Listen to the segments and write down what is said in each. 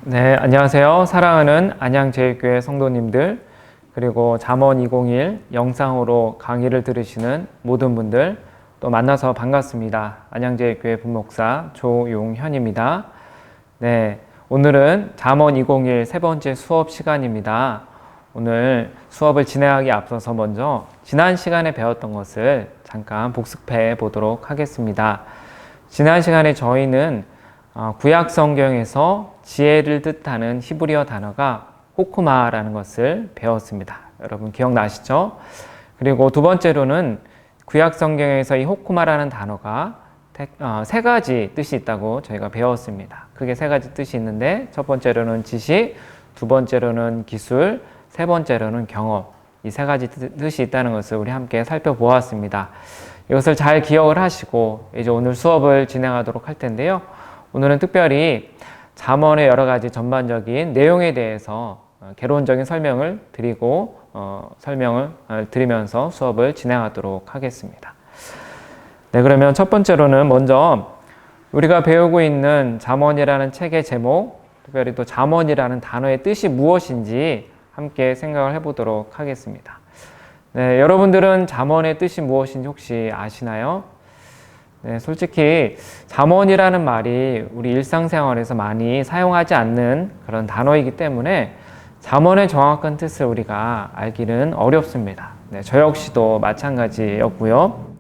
네, 안녕하세요. 사랑하는 안양제일교회 성도님들, 그리고 잠언 201 영상으로 강의를 들으시는 모든 분들 또 만나서 반갑습니다. 안양제일교회 분목사 조용현입니다. 네, 오늘은 잠언 201 세 번째 수업 시간입니다. 오늘 수업을 진행하기 앞서서 먼저 지난 시간에 배웠던 것을 잠깐 복습해 보도록 하겠습니다. 지난 시간에 저희는 구약 성경에서 지혜를 뜻하는 히브리어 단어가 호크마라는 것을 배웠습니다. 여러분 기억나시죠? 그리고 두 번째로는 구약 성경에서 이 호크마라는 단어가 세 가지 뜻이 있다고 저희가 배웠습니다. 크게 세 가지 뜻이 있는데 첫 번째로는 지식, 두 번째로는 기술, 세 번째로는 경험. 이 세 가지 뜻이 있다는 것을 우리 함께 살펴보았습니다. 이것을 잘 기억을 하시고 이제 오늘 수업을 진행하도록 할 텐데요. 오늘은 특별히 잠언의 여러 가지 전반적인 내용에 대해서 개론적인 설명을 드리면서 수업을 진행하도록 하겠습니다. 네, 그러면 첫 번째로는 먼저 우리가 배우고 있는 잠언이라는 책의 제목, 특별히 또 잠언이라는 단어의 뜻이 무엇인지 함께 생각을 해보도록 하겠습니다. 네, 여러분들은 잠언의 뜻이 무엇인지 혹시 아시나요? 네, 솔직히 잠언이라는 말이 우리 일상생활에서 많이 사용하지 않는 그런 단어이기 때문에 잠언의 정확한 뜻을 우리가 알기는 어렵습니다. 네, 저 역시도 마찬가지였고요.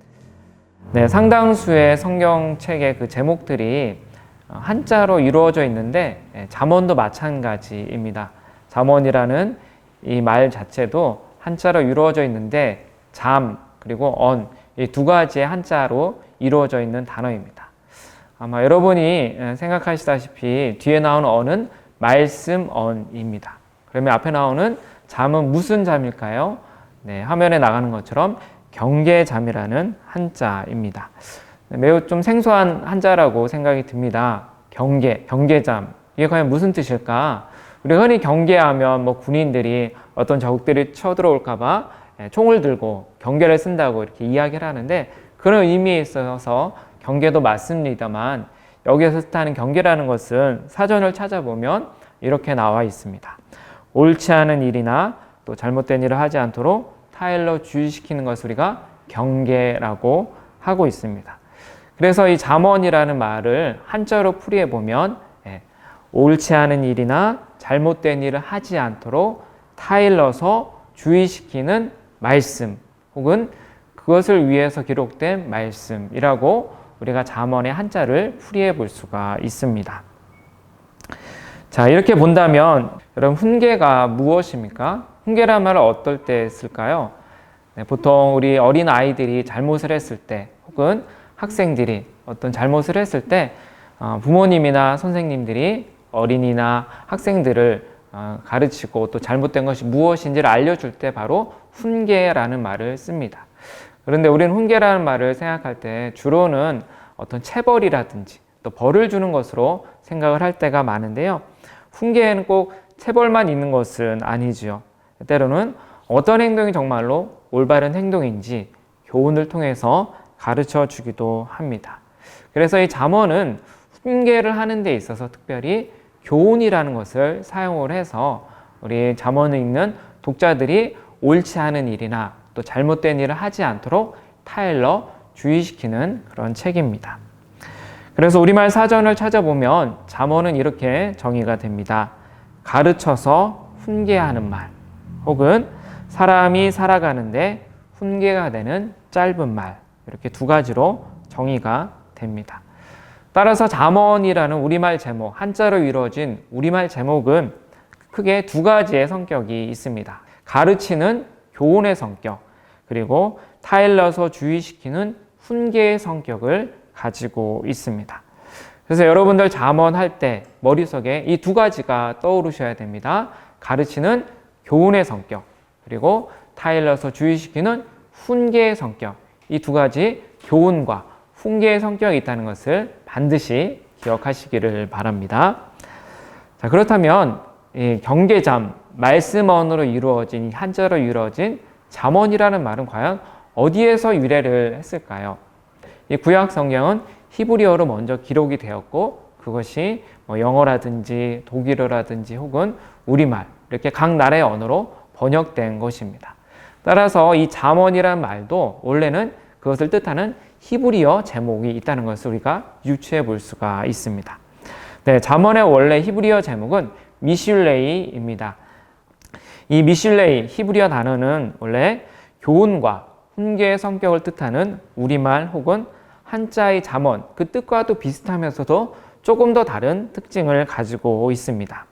네, 상당수의 성경책의 그 제목들이 한자로 이루어져 있는데 잠언도 마찬가지입니다. 잠언이라는 이 말 자체도 한자로 이루어져 있는데 잠 그리고 언 이 두 가지의 한자로 이루어져 있는 단어입니다. 아마 여러분이 생각하시다시피 뒤에 나오는 언은 말씀 언입니다. 그러면 앞에 나오는 잠은 무슨 잠일까요? 네, 화면에 나가는 것처럼 경계잠이라는 한자입니다. 매우 좀 생소한 한자라고 생각이 듭니다. 경계잠. 이게 과연 무슨 뜻일까? 우리가 흔히 경계하면 군인들이 어떤 적들이 쳐들어올까봐 총을 들고 경계를 쓴다고 이렇게 이야기를 하는데 그런 의미에 있어서 경계도 맞습니다만 여기에서 뜻하는 경계라는 것은 사전을 찾아보면 이렇게 나와 있습니다. 옳지 않은 일이나 또 잘못된 일을 하지 않도록 타일러 주의시키는 것을 우리가 경계라고 하고 있습니다. 그래서 이 잠언이라는 말을 한자로 풀이해 보면 옳지 않은 일이나 잘못된 일을 하지 않도록 타일러서 주의시키는 말씀 혹은 그것을 위해서 기록된 말씀이라고 우리가 잠언의 한자를 풀이해 볼 수가 있습니다. 자, 이렇게 본다면 여러분 훈계가 무엇입니까? 훈계란 말을 어떨 때 쓸까요? 네, 보통 우리 어린 아이들이 잘못을 했을 때 혹은 학생들이 어떤 잘못을 했을 때 부모님이나 선생님들이 어린이나 학생들을 가르치고 또 잘못된 것이 무엇인지를 알려줄 때 바로 훈계라는 말을 씁니다. 그런데 우리는 훈계라는 말을 생각할 때 주로는 어떤 체벌이라든지 또 벌을 주는 것으로 생각을 할 때가 많은데요. 훈계에는 꼭 체벌만 있는 것은 아니지요. 때로는 어떤 행동이 정말로 올바른 행동인지 교훈을 통해서 가르쳐 주기도 합니다. 그래서 이 잠언은 훈계를 하는 데 있어서 특별히 교훈이라는 것을 사용을 해서 우리 잠언을 읽는 독자들이 옳지 않은 일이나 또 잘못된 일을 하지 않도록 타일러 주의시키는 그런 책입니다. 그래서 우리말 사전을 찾아보면 잠언은 이렇게 정의가 됩니다. 가르쳐서 훈계하는 말 혹은 사람이 살아가는데 훈계가 되는 짧은 말 이렇게 두 가지로 정의가 됩니다. 따라서 잠언이라는 우리말 제목, 한자로 이루어진 우리말 제목은 크게 두 가지의 성격이 있습니다. 가르치는 교훈의 성격, 그리고 타일러서 주의시키는 훈계의 성격을 가지고 있습니다. 그래서 여러분들 잠언 할 때 머릿속에 이 두 가지가 떠오르셔야 됩니다. 가르치는 교훈의 성격, 그리고 타일러서 주의시키는 훈계의 성격. 이 두 가지 교훈과 훈계의 성격이 있다는 것을 반드시 기억하시기를 바랍니다. 자, 그렇다면 이 경계잠, 말씀언으로 이루어진 한자로 이루어진 잠언이라는 말은 과연 어디에서 유래를 했을까요? 이 구약 성경은 히브리어로 먼저 기록이 되었고 그것이 뭐 영어라든지 독일어라든지 혹은 우리말 이렇게 각 나라의 언어로 번역된 것입니다. 따라서 이 잠언이란 말도 원래는 그것을 뜻하는 히브리어 제목이 있다는 것을 우리가 유추해 볼 수가 있습니다. 네, 잠언의 원래 히브리어 제목은 미슐레이입니다. 이 미슐레이 히브리어 단어는 원래 교훈과 훈계의 성격을 뜻하는 우리말 혹은 한자의 잠언 그 뜻과도 비슷하면서도 조금 더 다른 특징을 가지고 있습니다.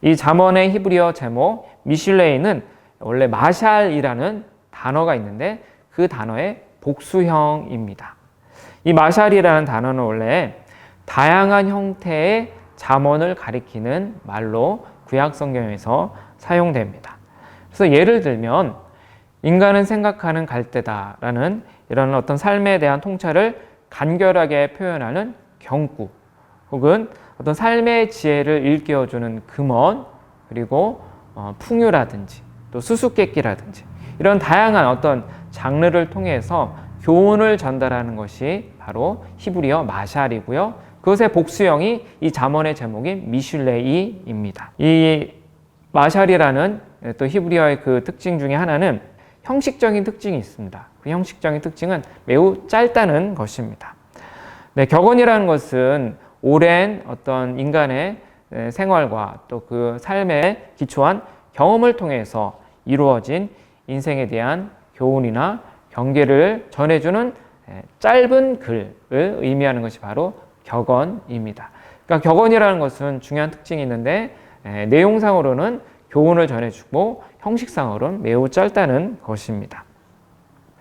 이 잠언의 히브리어 제목 미슐레이는 원래 마샬이라는 단어가 있는데 그 단어의 복수형입니다. 이 마샬이라는 단어는 원래 다양한 형태의 잠언을 가리키는 말로 구약 성경에서 사용됩니다. 그래서 예를 들면 인간은 생각하는 갈대다라는 이런 어떤 삶에 대한 통찰을 간결하게 표현하는 경구 혹은 어떤 삶의 지혜를 일깨워주는 금언 그리고 풍유라든지 또 수수께끼라든지 이런 다양한 어떤 장르를 통해서 교훈을 전달하는 것이 바로 히브리어 마샬이고요. 그것의 복수형이 이 잠언의 제목인 미슐레이입니다. 이 마샬이라는 또 히브리어의 그 특징 중에 하나는 형식적인 특징이 있습니다. 그 형식적인 특징은 매우 짧다는 것입니다. 네, 격언이라는 것은 오랜 어떤 인간의 생활과 또 그 삶에 기초한 경험을 통해서 이루어진 인생에 대한 교훈이나 경계를 전해주는 짧은 글을 의미하는 것이 바로 격언입니다. 그러니까 격언이라는 것은 중요한 특징이 있는데 내용상으로는 교훈을 전해주고 형식상으로는 매우 짧다는 것입니다.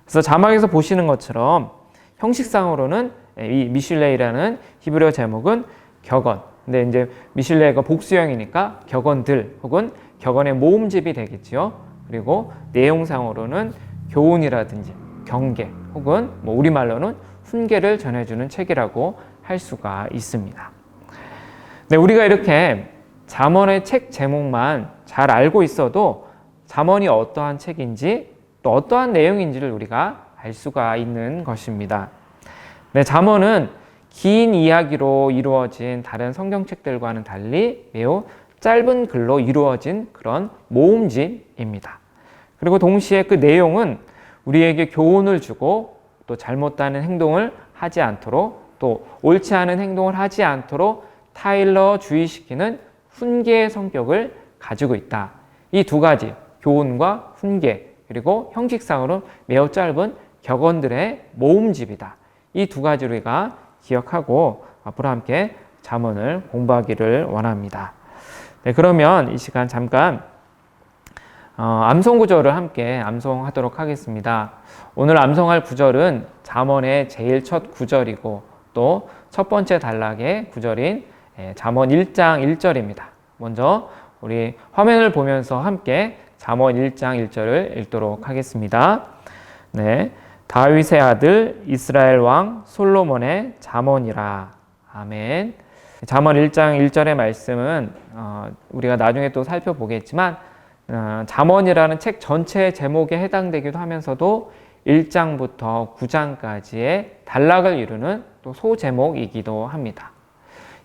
그래서 자막에서 보시는 것처럼 형식상으로는 이 미슐레이라는 히브리어 제목은 격언. 근데 이제 미슐레이가 복수형이니까 격언들 혹은 격언의 모음집이 되겠죠. 그리고 내용상으로는 교훈이라든지 경계 혹은 뭐 우리말로는 훈계를 전해주는 책이라고 할 수가 있습니다. 네, 우리가 이렇게 잠언의 책 제목만 잘 알고 있어도 잠언이 어떠한 책인지 또 어떠한 내용인지를 우리가 알 수가 있는 것입니다. 네, 잠언은 긴 이야기로 이루어진 다른 성경책들과는 달리 매우 짧은 글로 이루어진 그런 모음집입니다. 그리고 동시에 그 내용은 우리에게 교훈을 주고 또 잘못되는 행동을 하지 않도록 또 옳지 않은 행동을 하지 않도록 타일러 주의시키는 훈계의 성격을 가지고 있다. 이 두 가지 교훈과 훈계 그리고 형식상으로 매우 짧은 격언들의 모음집이다. 이 두 가지를 우리가 기억하고 앞으로 함께 잠언을 공부하기를 원합니다. 네, 그러면 이 시간 잠깐 암송 구절을 함께 암송하도록 하겠습니다. 오늘 암송할 구절은 잠언의 제일 첫 구절이고 또 첫 번째 단락의 구절인 잠언 1장 1절입니다. 먼저 우리 화면을 보면서 함께 잠언 1장 1절을 읽도록 하겠습니다. 네, 다윗의 아들 이스라엘 왕 솔로몬의 잠언이라. 아멘. 잠언 1장 1절의 말씀은 우리가 나중에 또 살펴보겠지만 잠언이라는 책 전체의 제목에 해당되기도 하면서도 1장부터 9장까지의 단락을 이루는 또 소제목이기도 합니다.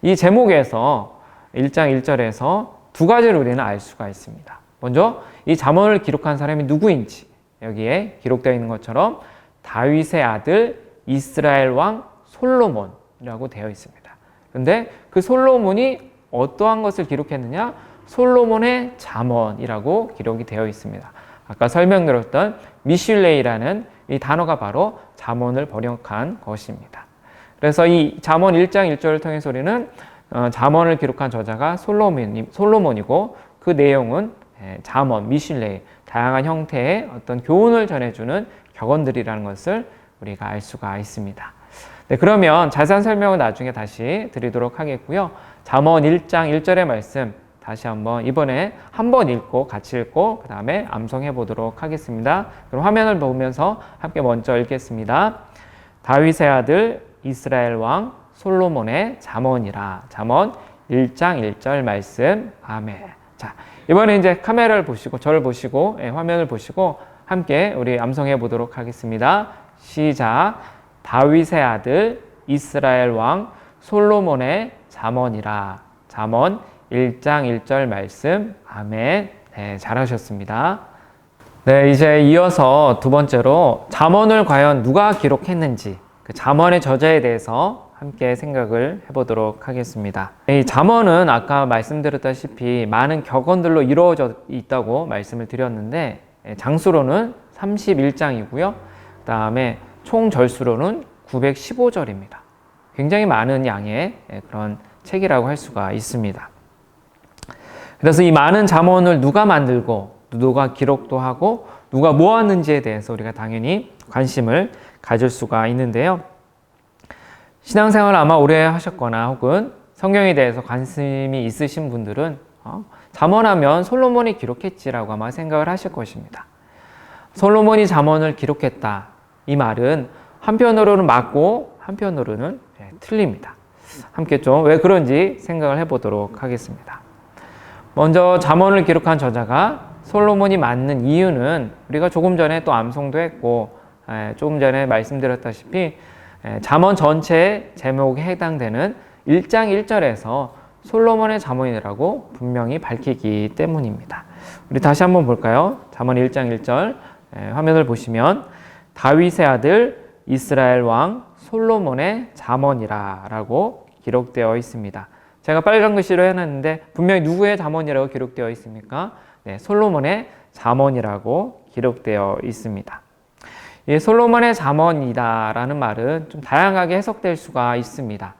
이 제목에서 1장 1절에서 두 가지를 우리는 알 수가 있습니다. 먼저 이 잠언을 기록한 사람이 누구인지 여기에 기록되어 있는 것처럼 다윗의 아들 이스라엘 왕 솔로몬이라고 되어 있습니다. 그런데 그 솔로몬이 어떠한 것을 기록했느냐? 솔로몬의 잠언이라고 기록이 되어 있습니다. 아까 설명드렸던 미슐레이라는 이 단어가 바로 잠언을 번역한 것입니다. 그래서 이 잠언 1장 1절을 통해서 우리는 잠언을 기록한 저자가 솔로몬이고 그 내용은 잠언, 미슐레이, 다양한 형태의 어떤 교훈을 전해주는 격언들이라는 것을 우리가 알 수가 있습니다. 네, 그러면 자세한 설명은 나중에 다시 드리도록 하겠고요. 잠언 1장 1절의 말씀 다시 한번 이번에 한 번 읽고 같이 읽고 그 다음에 암송해 보도록 하겠습니다. 그럼 화면을 보면서 함께 먼저 읽겠습니다. 다윗의 아들 이스라엘 왕 솔로몬의 잠언이라. 잠언 1장 1절 말씀. 아멘. 자, 이번에 이제 카메라를 보시고 저를 보시고 화면을 보시고 함께 우리 암송해 보도록 하겠습니다. 시작. 다윗의 아들 이스라엘 왕 솔로몬의 잠언이라. 잠언 1장 1절 말씀. 아멘. 네, 잘하셨습니다. 네, 이제 이어서 두 번째로 잠언을 과연 누가 기록했는지, 그 잠언의 저자에 대해서 함께 생각을 해보도록 하겠습니다. 이 잠언은 아까 말씀드렸다시피 많은 격언들로 이루어져 있다고 말씀을 드렸는데, 장수로는 31장이고요. 그 다음에 총 절수로는 915절입니다. 굉장히 많은 양의 그런 책이라고 할 수가 있습니다. 그래서 이 많은 잠언을 누가 만들고 누가 기록도 하고 누가 모았는지에 대해서 우리가 당연히 관심을 가질 수가 있는데요. 신앙생활 아마 오래 하셨거나 혹은 성경에 대해서 관심이 있으신 분들은 잠언하면 솔로몬이 기록했지라고 아마 생각을 하실 것입니다. 솔로몬이 잠언을 기록했다. 이 말은 한편으로는 맞고 한편으로는 틀립니다. 함께 좀 왜 그런지 생각을 해보도록 하겠습니다. 먼저 잠언을 기록한 저자가 솔로몬이 맞는 이유는 우리가 조금 전에 또 암송도 했고 조금 전에 말씀드렸다시피 잠언 전체의 제목에 해당되는 1장 1절에서 솔로몬의 잠언이라고 분명히 밝히기 때문입니다. 우리 다시 한번 볼까요? 잠언 1장 1절 화면을 보시면 다윗의 아들 이스라엘 왕 솔로몬의 잠언이라 라고 기록되어 있습니다. 제가 빨간 글씨로 해놨는데 분명히 누구의 잠언이라고 기록되어 있습니까? 네, 솔로몬의 잠언이라고 기록되어 있습니다. 이 솔로몬의 잠언이다라는 말은 좀 다양하게 해석될 수가 있습니다.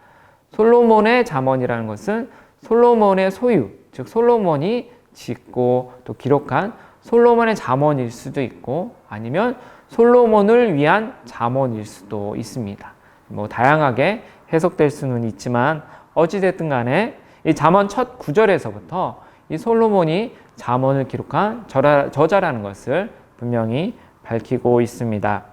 솔로몬의 잠언이라는 것은 솔로몬의 소유, 즉 솔로몬이 짓고 또 기록한 솔로몬의 잠언일 수도 있고 아니면 솔로몬을 위한 잠언일 수도 있습니다. 뭐 다양하게 해석될 수는 있지만 어찌됐든 간에 이 잠언 첫 구절에서부터 이 솔로몬이 잠언을 기록한 저자라는 것을 분명히 밝히고 있습니다.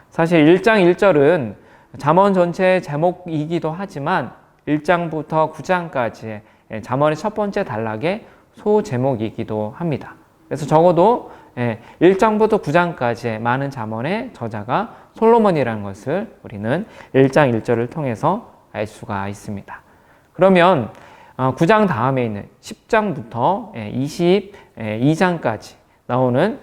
사실 1장 1절은 잠언 전체의 제목이기도 하지만 1장부터 9장까지의 잠언의 첫 번째 단락의 소제목이기도 합니다. 그래서 적어도 1장부터 9장까지의 많은 잠언의 저자가 솔로몬이라는 것을 우리는 1장 1절을 통해서 알 수가 있습니다. 그러면 9장 다음에 있는 10장부터 22장까지 나오는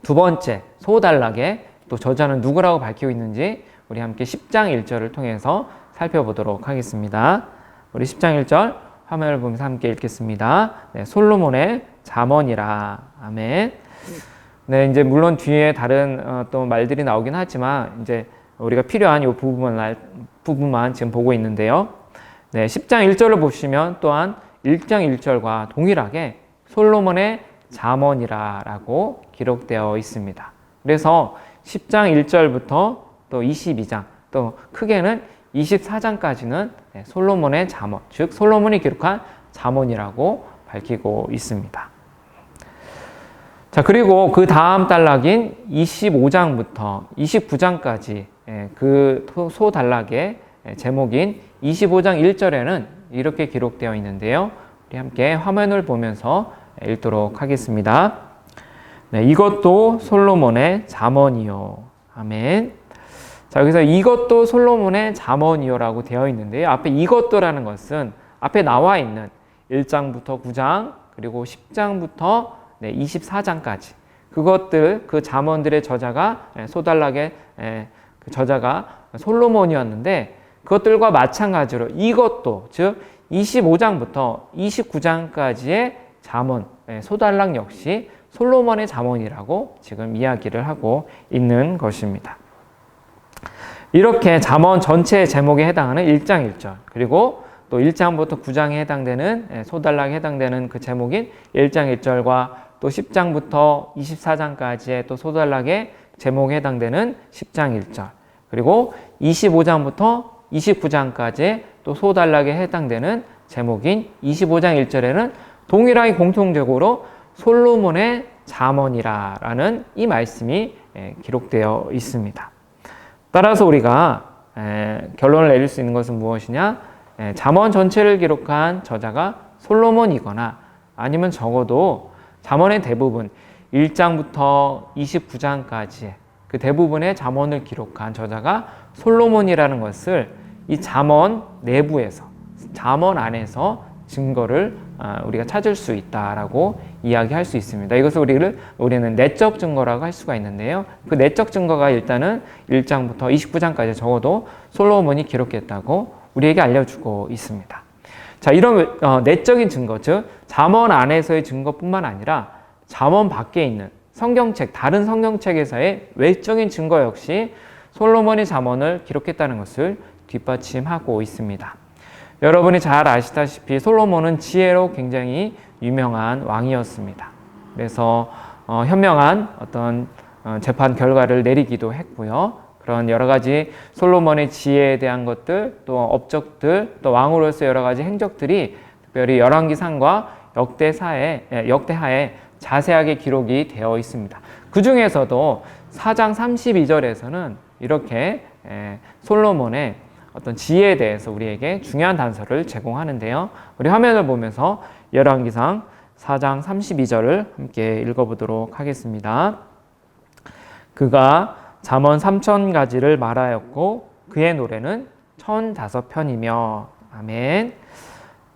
두 번째 소단락에 또 저자는 누구라고 밝히고 있는지 우리 함께 10장 1절을 통해서 살펴보도록 하겠습니다. 우리 10장 1절 화면을 보면서 함께 읽겠습니다. 네, 솔로몬의 잠언이라. 아멘. 네, 이제 물론 뒤에 다른 또 말들이 나오긴 하지만 이제 우리가 필요한 이 부분만 지금 보고 있는데요. 네, 10장 1절을 보시면 또한 1장 1절과 동일하게 솔로몬의 잠언이라고 기록되어 있습니다. 그래서 10장 1절부터 또 22장, 또 크게는 24장까지는 솔로몬의 잠언, 즉 솔로몬이 기록한 잠언이라고 밝히고 있습니다. 자, 그리고 그 다음 단락인 25장부터 29장까지 그 소단락의 제목인 25장 1절에는 이렇게 기록되어 있는데요. 우리 함께 화면을 보면서 읽도록 하겠습니다. 네, 이것도 솔로몬의 잠언이요. 아멘. 자, 여기서 이것도 솔로몬의 잠언이요라고 되어 있는데요. 앞에 이것도라는 것은 앞에 나와 있는 1장부터 9장 그리고 10장부터 24장까지 그것들 그 잠언들의 저자가 소단락의 그 저자가 솔로몬이었는데 그것들과 마찬가지로 이것도 즉 25장부터 29장까지의 잠언 소단락 역시 솔로몬의 잠언이라고 지금 이야기를 하고 있는 것입니다. 이렇게 잠언 전체의 제목에 해당하는 1장 1절 그리고 또 1장부터 9장에 해당되는 소단락에 해당되는 그 제목인 1장 1절과 또 10장부터 24장까지의 또 소단락의 제목에 해당되는 10장 1절 그리고 25장부터 29장까지의 또 소단락에 해당되는 제목인 25장 1절에는 동일하게 공통적으로 솔로몬의 잠언이라는 이 말씀이 기록되어 있습니다. 따라서 우리가 결론을 내릴 수 있는 것은 무엇이냐? 잠언 전체를 기록한 저자가 솔로몬이거나 아니면 적어도 잠언의 대부분 1장부터 29장까지의 그 대부분의 잠언을 기록한 저자가 솔로몬이라는 것을 이 잠언 내부에서, 잠언 안에서 증거를 우리가 찾을 수 있다라고 이야기할 수 있습니다. 이것을 우리는 내적 증거라고 할 수가 있는데요. 그 내적 증거가 일단은 1장부터 29장까지 적어도 솔로몬이 기록했다고 우리에게 알려주고 있습니다. 자, 이런 내적인 증거, 즉 잠언 안에서의 증거뿐만 아니라 잠언 밖에 있는 성경책, 다른 성경책에서의 외적인 증거 역시 솔로몬이 잠언을 기록했다는 것을 뒷받침하고 있습니다. 여러분이 잘 아시다시피 솔로몬은 지혜로 굉장히 유명한 왕이었습니다. 그래서 현명한 어떤 재판 결과를 내리기도 했고요. 그런 여러 가지 솔로몬의 지혜에 대한 것들, 또 업적들, 또 왕으로서 여러 가지 행적들이 특별히 열왕기상과 역대하에 자세하게 기록이 되어 있습니다. 그 중에서도 4장 32절에서는 이렇게 솔로몬의 어떤 지혜에 대해서 우리에게 중요한 단서를 제공하는데요. 우리 화면을 보면서 열왕기상 4장 32절을 함께 읽어보도록 하겠습니다. 그가 잠언 3000가지를 말하였고 그의 노래는 1005편이며. 아멘.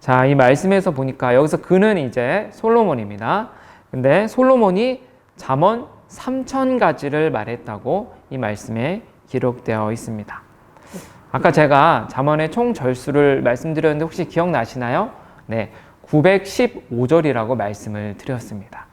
자, 이 말씀에서 보니까 여기서 그는 이제 솔로몬입니다. 근데 솔로몬이 잠언 3000가지를 말했다고 이 말씀에 기록되어 있습니다. 아까 제가 잠언의 총 절수를 말씀드렸는데 혹시 기억나시나요? 네, 915절이라고 말씀을 드렸습니다.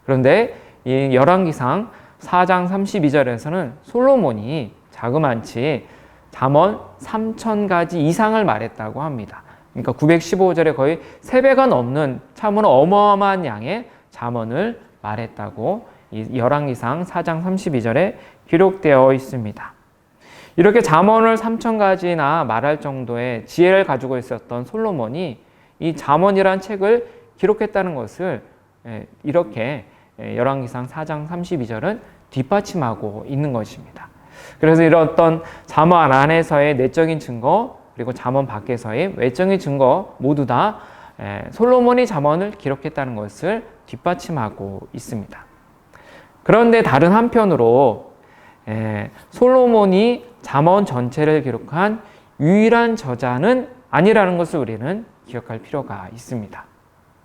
그런데 이 열왕기상 4장 32절에서는 솔로몬이 자그만치 잠언 3000가지 이상을 말했다고 합니다. 그러니까 915절에 거의 3배가 넘는 참으로 어마어마한 양의 잠언을 말했다고 이 열왕기상 4장 32절에 기록되어 있습니다. 이렇게 잠언을 3000가지나 말할 정도의 지혜를 가지고 있었던 솔로몬이 이 잠언이라는 책을 기록했다는 것을 이렇게 열왕기상 4장 32절은 뒷받침하고 있는 것입니다. 그래서 이런 어떤 잠언 안에서의 내적인 증거, 그리고 잠언 밖에서의 외적인 증거 모두 다 솔로몬이 잠언을 기록했다는 것을 뒷받침하고 있습니다. 그런데 다른 한편으로 솔로몬이 잠언 전체를 기록한 유일한 저자는 아니라는 것을 우리는 기억할 필요가 있습니다.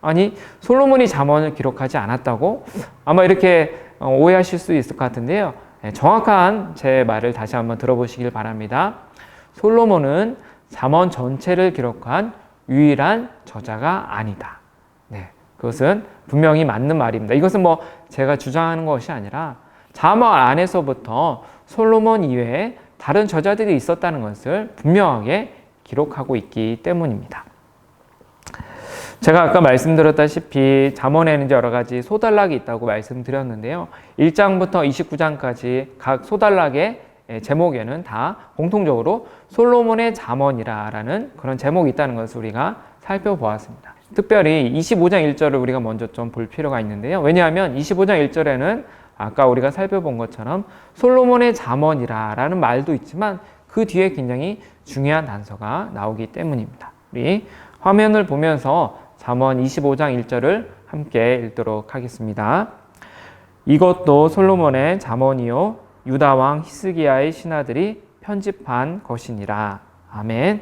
아니, 솔로몬이 잠언을 기록하지 않았다고? 아마 이렇게 오해하실 수 있을 것 같은데요. 정확한 제 말을 다시 한번 들어보시길 바랍니다. 솔로몬은 잠언 전체를 기록한 유일한 저자가 아니다. 네, 그것은 분명히 맞는 말입니다. 이것은 제가 주장하는 것이 아니라 잠언 안에서부터 솔로몬 이외에 다른 저자들이 있었다는 것을 분명하게 기록하고 있기 때문입니다. 제가 아까 말씀드렸다시피 잠언에는 여러 가지 소단락이 있다고 말씀드렸는데요. 1장부터 29장까지 각 소단락의 제목에는 다 공통적으로 솔로몬의 잠언이라는 그런 제목이 있다는 것을 우리가 살펴보았습니다. 특별히 25장 1절을 우리가 먼저 좀 볼 필요가 있는데요. 왜냐하면 25장 1절에는 아까 우리가 살펴본 것처럼 솔로몬의 잠언이라는 말도 있지만 그 뒤에 굉장히 중요한 단서가 나오기 때문입니다. 우리 화면을 보면서 잠언 25장 1절을 함께 읽도록 하겠습니다. 이것도 솔로몬의 잠언이요 유다 왕 히스기야의 신하들이 편집한 것이니라. 아멘.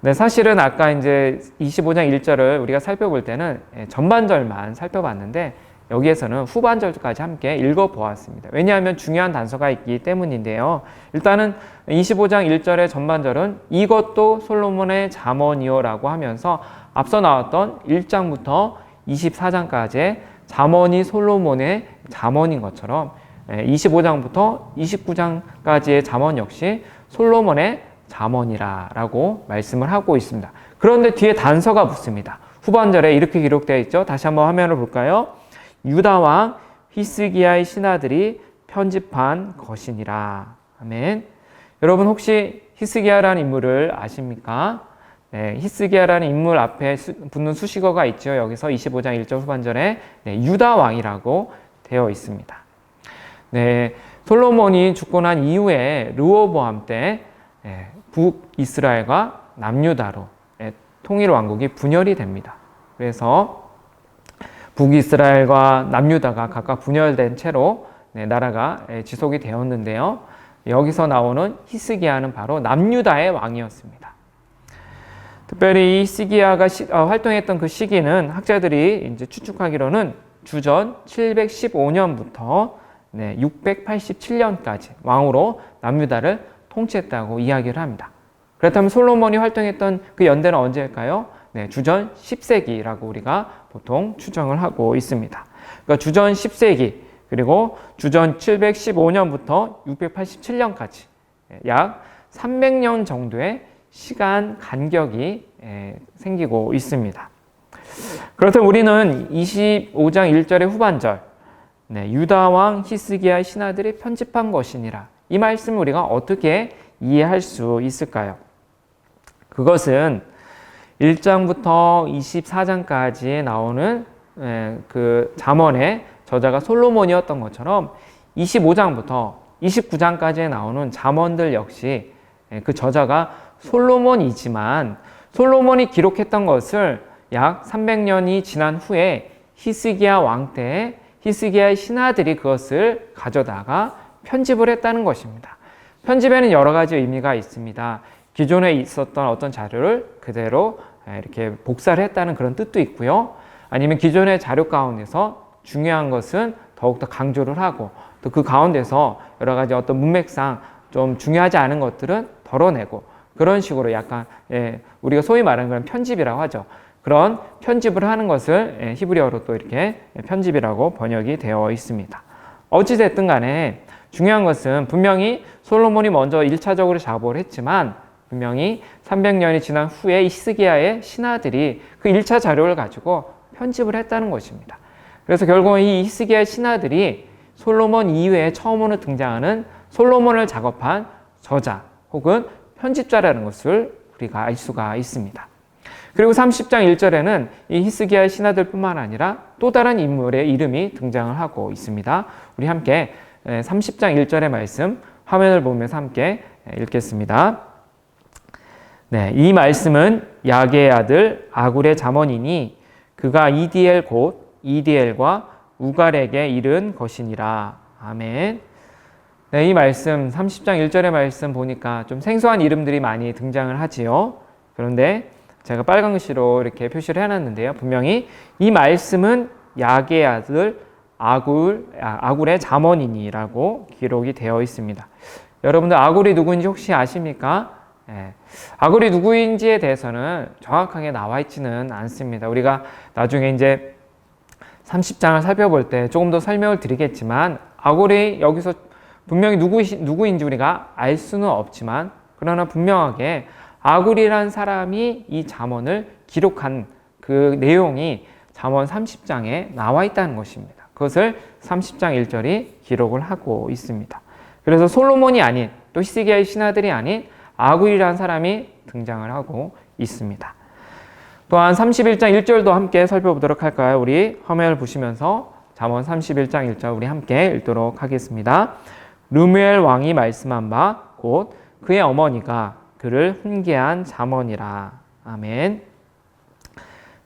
네, 사실은 아까 이제 25장 1절을 우리가 살펴볼 때는 전반절만 살펴봤는데 여기에서는 후반절까지 함께 읽어보았습니다. 왜냐하면 중요한 단서가 있기 때문인데요. 일단은 25장 1절의 전반절은 이것도 솔로몬의 잠언이요라고 하면서 앞서 나왔던 1장부터 24장까지의 잠언이 솔로몬의 잠언인 것처럼 25장부터 29장까지의 잠언 역시 솔로몬의 잠언이라고 말씀을 하고 있습니다. 그런데 뒤에 단서가 붙습니다. 후반절에 이렇게 기록되어 있죠. 다시 한번 화면을 볼까요? 유다 왕 히스기야의 신하들이 편집한 것이니라. 아멘. 여러분 혹시 히스기야라는 인물을 아십니까? 네, 히스기야라는 인물 앞에 붙는 수식어가 있죠. 여기서 25장 1절 후반절에 유다 왕이라고 되어 있습니다. 네, 솔로몬이 죽고 난 이후에 르호보암 때 북이스라엘과 남유다로 통일 왕국이 분열이 됩니다. 그래서 북이스라엘과 남유다가 각각 분열된 채로 나라가 지속이 되었는데요. 여기서 나오는 히스기야는 바로 남유다의 왕이었습니다. 특별히 이 히스기야가 활동했던 그 시기는 학자들이 이제 추측하기로는 주전 715년부터 687년까지 왕으로 남유다를 통치했다고 이야기를 합니다. 그렇다면 솔로몬이 활동했던 그 연대는 언제일까요? 주전 10세기라고 우리가 보통 추정을 하고 있습니다. 그러니까 주전 10세기 그리고 주전 715년부터 687년까지 약 300년 정도의 시간 간격이 생기고 있습니다. 그렇다면 우리는 25장 1절의 후반절 유다왕 히스기야의 신하들이 편집한 것이니라, 이 말씀을 우리가 어떻게 이해할 수 있을까요? 그것은 1장부터 24장까지 나오는 그 잠언의 저자가 솔로몬이었던 것처럼 25장부터 29장까지 나오는 잠언들 역시 그 저자가 솔로몬이지만 솔로몬이 기록했던 것을 약 300년이 지난 후에 히스기야 왕 때에 히스기야의 신하들이 그것을 가져다가 편집을 했다는 것입니다. 편집에는 여러 가지 의미가 있습니다. 기존에 있었던 어떤 자료를 그대로 이렇게 복사를 했다는 그런 뜻도 있고요. 아니면 기존의 자료 가운데서 중요한 것은 더욱더 강조를 하고 또 그 가운데서 여러 가지 어떤 문맥상 좀 중요하지 않은 것들은 덜어내고 그런 식으로 약간 우리가 소위 말하는 그런 편집이라고 하죠. 그런 편집을 하는 것을 히브리어로 또 이렇게 편집이라고 번역이 되어 있습니다. 어찌됐든 간에 중요한 것은 분명히 솔로몬이 먼저 1차적으로 작업을 했지만 분명히 300년이 지난 후에 히스기야의 신하들이 그 1차 자료를 가지고 편집을 했다는 것입니다. 그래서 결국은 이 히스기야의 신하들이 솔로몬 이후에 처음으로 등장하는 솔로몬을 작업한 저자 혹은 편집자라는 것을 우리가 알 수가 있습니다. 그리고 30장 1절에는 이 히스기야의 신하들뿐만 아니라 또 다른 인물의 이름이 등장을 하고 있습니다. 우리 함께 30장 1절의 말씀 화면을 보면서 함께 읽겠습니다. 이 말씀은 야게의 아들 아굴의 잠언이니 그가 이디엘 곧 이디엘과 우갈에게 이른 것이니라. 아멘. 이 말씀 30장 1절의 말씀 보니까 좀 생소한 이름들이 많이 등장을 하지요. 그런데 제가 빨간 글씨로 이렇게 표시를 해놨는데요. 분명히 이 말씀은 야게의 아들 아굴의 잠언이니라고 기록이 되어 있습니다. 여러분들 아굴이 누구인지 혹시 아십니까? 아굴이 누구인지에 대해서는 정확하게 나와 있지는 않습니다. 우리가 나중에 이제 30장을 살펴볼 때 조금 더 설명을 드리겠지만 아굴이 여기서 분명히 누구인지 우리가 알 수는 없지만 그러나 분명하게 아굴이란 사람이 이 잠언을 기록한 그 내용이 잠언 30장에 나와 있다는 것입니다. 그것을 30장 1절이 기록을 하고 있습니다. 그래서 솔로몬이 아닌 또 히스기야의 신하들이 아닌 아굴이라는 사람이 등장을 하고 있습니다. 또한 31장 1절도 함께 살펴보도록 할까요? 우리 화면을 보시면서 잠언 31장 1절 우리 함께 읽도록 하겠습니다. 르무엘 왕이 말씀한 바 곧 그의 어머니가 그를 훈계한 잠언이라. 아멘.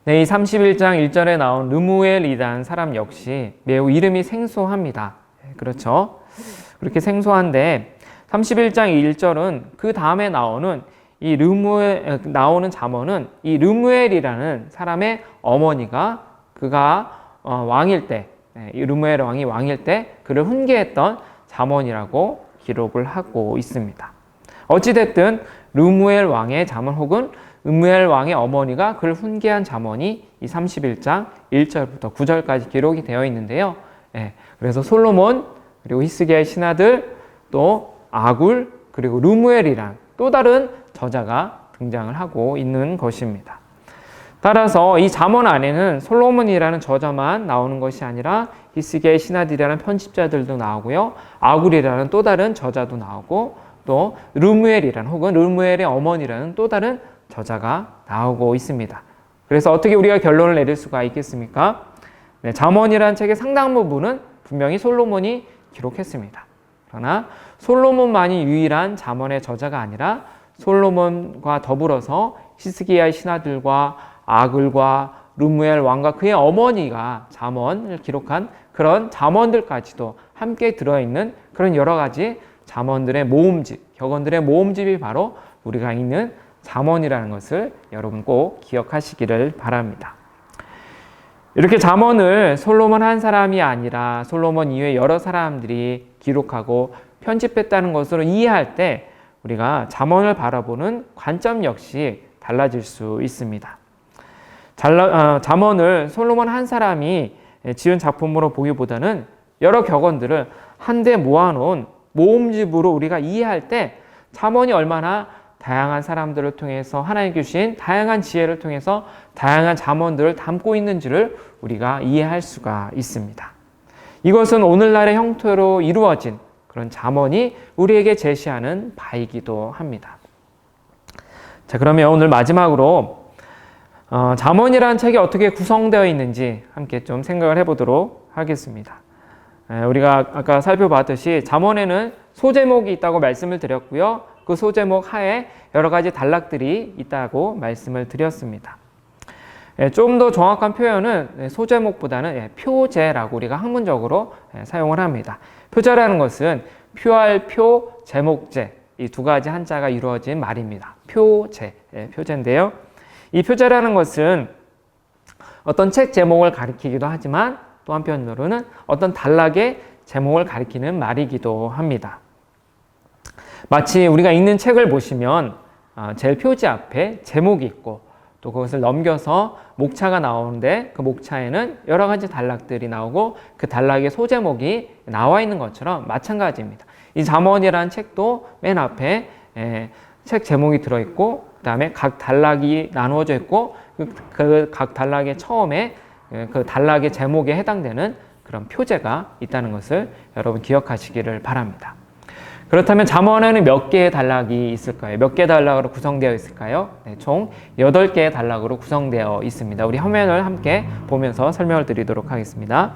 이 31장 1절에 나온 르무엘이라는 사람 역시 매우 이름이 생소합니다. 그렇죠? 그렇게 생소한데 31장 1절은 그 다음에 나오는 이 나오는 잠언은 이 르무엘이라는 사람의 어머니가 그가 왕일 때, 이 르무엘 왕이 왕일 때 그를 훈계했던 잠언이라고 기록을 하고 있습니다. 어찌됐든 르무엘 왕의 잠언 혹은 르무엘 왕의 어머니가 그를 훈계한 잠언이 이 31장 1절부터 9절까지 기록이 되어 있는데요. 그래서 솔로몬 그리고 히스기야의 신하들 또 아굴 그리고 르무엘이란 또 다른 저자가 등장을 하고 있는 것입니다. 따라서 이 잠언 안에는 솔로몬이라는 저자만 나오는 것이 아니라 히스기야의 신하들이라는 편집자들도 나오고요. 아굴이라는 또 다른 저자도 나오고 또 르무엘이라는 혹은 르무엘의 어머니라는 또 다른 저자가 나오고 있습니다. 그래서 어떻게 우리가 결론을 내릴 수가 있겠습니까? 잠언이라는 책의 상당 부분은 분명히 솔로몬이 기록했습니다. 그러나 솔로몬만이 유일한 잠언의 저자가 아니라 솔로몬과 더불어서 히스기야의 신하들과 아글과 르무엘 왕과 그의 어머니가 잠언을 기록한 그런 잠언들까지도 함께 들어있는 그런 여러 가지 잠언들의 모음집, 격언들의 모음집이 바로 우리가 읽는 잠언이라는 것을 여러분 꼭 기억하시기를 바랍니다. 이렇게 잠언을 솔로몬 한 사람이 아니라 솔로몬 이외 여러 사람들이 기록하고 편집했다는 것으로 이해할 때 우리가 잠언을 바라보는 관점 역시 달라질 수 있습니다. 잠언을 솔로몬 한 사람이 지은 작품으로 보기보다는 여러 격언들을 한데 모아놓은 모음집으로 우리가 이해할 때 잠언이 얼마나 다양한 사람들을 통해서 하나님께 주신 다양한 지혜를 통해서 다양한 잠언들을 담고 있는지를 우리가 이해할 수가 있습니다. 이것은 오늘날의 형태로 이루어진 그런 잠언이 우리에게 제시하는 바이기도 합니다. 자, 그러면 오늘 마지막으로 잠언이라는 책이 어떻게 구성되어 있는지 함께 좀 생각을 해보도록 하겠습니다. 우리가 아까 살펴봤듯이 잠언에는 소제목이 있다고 말씀을 드렸고요. 그 소제목 하에 여러 가지 단락들이 있다고 말씀을 드렸습니다. 좀 더 정확한 표현은 소제목보다는 표제라고 우리가 학문적으로 사용을 합니다. 표제라는 것은 표할 표, 제목제 이 두 가지 한자가 이루어진 말입니다. 표제, 표제인데요. 이 표제라는 것은 어떤 책 제목을 가리키기도 하지만 또 한편으로는 어떤 단락의 제목을 가리키는 말이기도 합니다. 마치 우리가 읽는 책을 보시면 제일 표지 앞에 제목이 있고 또 그것을 넘겨서 목차가 나오는데 그 목차에는 여러 가지 단락들이 나오고 그 단락의 소제목이 나와 있는 것처럼 마찬가지입니다. 이 잠언이라는 책도 맨 앞에 책 제목이 들어있고 그 다음에 각 단락이 나누어져 있고 그 각 단락의 처음에 그 단락의 제목에 해당되는 그런 표제가 있다는 것을 여러분 기억하시기를 바랍니다. 그렇다면 잠언에는 몇 개의 단락이 있을까요? 몇 개의 단락으로 구성되어 있을까요? 총 8개의 단락으로 구성되어 있습니다. 우리 화면을 함께 보면서 설명을 드리도록 하겠습니다.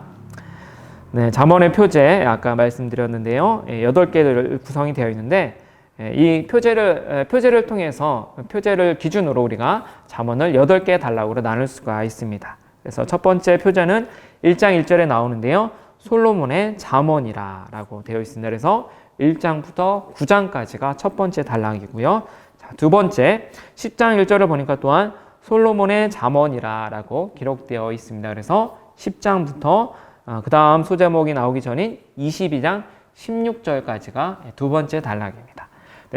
잠언의 표제 아까 말씀드렸는데요. 8개를 구성이 되어 있는데 이 표제를 통해서 표제를 기준으로 우리가 잠언을 8개의 단락으로 나눌 수가 있습니다. 그래서 첫 번째 표제는 1장 1절에 나오는데요. 솔로몬의 잠언이라 라고 되어 있습니다. 그래서 1장부터 9장까지가 첫 번째 단락이고요. 자, 두 번째 10장 1절을 보니까 또한 솔로몬의 잠언이라 라고 기록되어 있습니다. 그래서 10장부터 그 다음 소제목이 나오기 전인 22장 16절까지가 두 번째 단락입니다.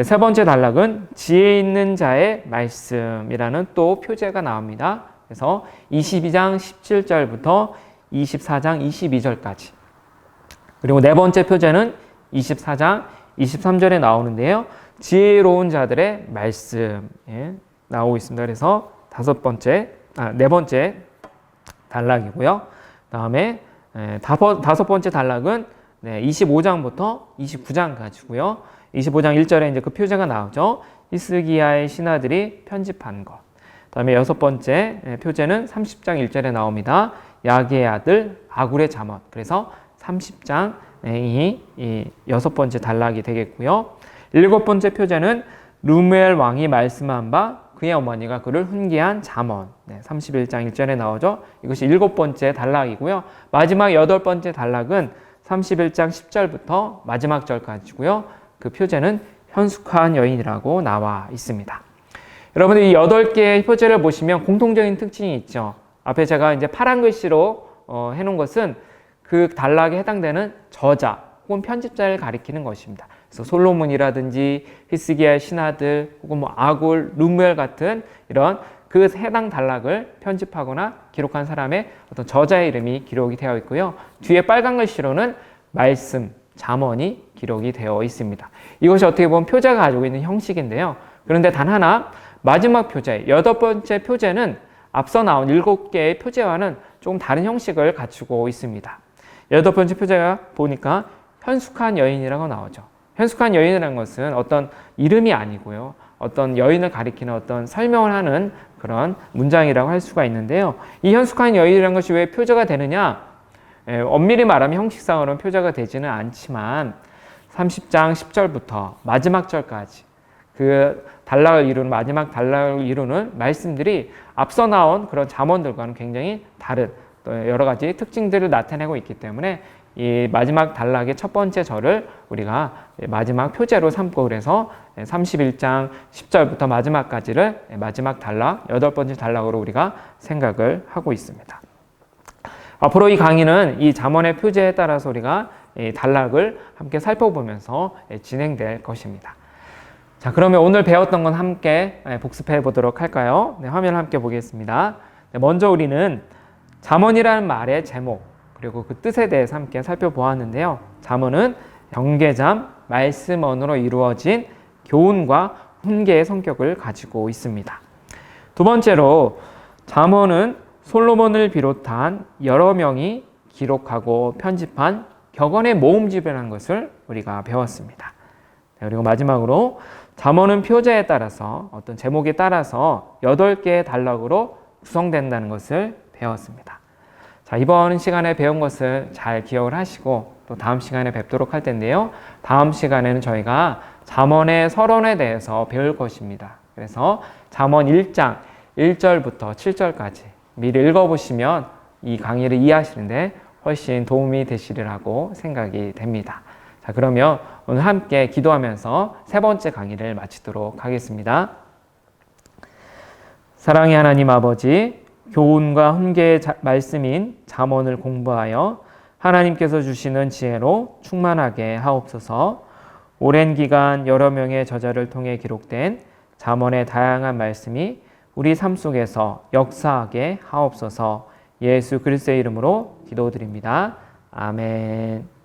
세 번째 단락은 지혜 있는 자의 말씀이라는 또 표제가 나옵니다. 그래서 22장 17절부터 24장 22절까지. 그리고 네 번째 표제는 24장 23절에 나오는데요. 지혜로운 자들의 말씀에 나오고 있습니다. 그래서 네 번째 단락이고요. 다음에 다섯 번째 단락은 25장부터 29장까지고요. 25장 1절에 이제 그 표제가 나오죠. 히스기야의 신하들이 편집한 것. 다음에 여섯 번째 표제는 30장 1절에 나옵니다. 야게의 아들 아굴의 잠언. 그래서 30장이 이 여섯 번째 단락이 되겠고요. 일곱 번째 표제는 르무엘 왕이 말씀한 바 그의 어머니가 그를 훈계한 잠언. 31장 1절에 나오죠. 이것이 일곱 번째 단락이고요. 마지막 여덟 번째 단락은 31장 10절부터 마지막 절까지고요. 그 표제는 현숙한 여인이라고 나와 있습니다. 여러분들 이 8개의 표제를 보시면 공통적인 특징이 있죠. 앞에 제가 이제 파란 글씨로 해놓은 것은 그 단락에 해당되는 저자 혹은 편집자를 가리키는 것입니다. 그래서 솔로몬이라든지 히스기야의 신하들 혹은 뭐 아굴, 르무엘 같은 이런 그 해당 단락을 편집하거나 기록한 사람의 어떤 저자의 이름이 기록이 되어 있고요. 뒤에 빨간 글씨로는 말씀, 잠언이 기록이 되어 있습니다. 이것이 어떻게 보면 표제가 가지고 있는 형식인데요. 그런데 단 하나 마지막 표제, 여덟 번째 표제는 앞서 나온 7개의 표제와는 조금 다른 형식을 갖추고 있습니다. 여덟 번째 표제가 보니까 현숙한 여인이라고 나오죠. 현숙한 여인이라는 것은 어떤 이름이 아니고요. 어떤 여인을 가리키는 어떤 설명을 하는 그런 문장이라고 할 수가 있는데요. 이 현숙한 여인이라는 것이 왜 표제가 되느냐? 엄밀히 말하면 형식상으로는 표제가 되지는 않지만 30장 10절부터 마지막 절까지 그 단락을 이루는 마지막 단락을 이루는 말씀들이 앞서 나온 그런 잠언들과는 굉장히 다른 또 여러 가지 특징들을 나타내고 있기 때문에 이 마지막 단락의 첫 번째 절을 우리가 마지막 표제로 삼고 그래서 31장 10절부터 마지막까지를 마지막 단락, 8번째 단락으로 우리가 생각을 하고 있습니다. 앞으로 이 강의는 이 잠언의 표제에 따라서 우리가 단락을 함께 살펴보면서 진행될 것입니다. 자, 그러면 오늘 배웠던 건 함께 복습해 보도록 할까요? 네, 화면 함께 보겠습니다. 네, 먼저 우리는 잠언이라는 말의 제목 그리고 그 뜻에 대해서 함께 살펴보았는데요. 잠언은 경계잠, 말씀언으로 이루어진 교훈과 훈계의 성격을 가지고 있습니다. 두 번째로 잠언은 솔로몬을 비롯한 여러 명이 기록하고 편집한 격언의 모음집이라는 것을 우리가 배웠습니다. 그리고 마지막으로 잠언은 표제에 따라서 어떤 제목에 따라서 8개의 단락으로 구성된다는 것을 배웠습니다. 자, 이번 시간에 배운 것을 잘 기억을 하시고 또 다음 시간에 뵙도록 할 텐데요. 다음 시간에는 저희가 잠언의 서론에 대해서 배울 것입니다. 그래서 잠언 1장 1절부터 7절까지 미리 읽어보시면 이 강의를 이해하시는데 훨씬 도움이 되시리라고 생각이 됩니다. 자, 그러면 오늘 함께 기도하면서 세 번째 강의를 마치도록 하겠습니다. 사랑의 하나님 아버지, 교훈과 훈계의 말씀인 잠언을 공부하여 하나님께서 주시는 지혜로 충만하게 하옵소서. 오랜 기간 여러 명의 저자를 통해 기록된 잠언의 다양한 말씀이 우리 삶 속에서 역사하게 하옵소서. 예수 그리스도의 이름으로 기도드립니다. 아멘.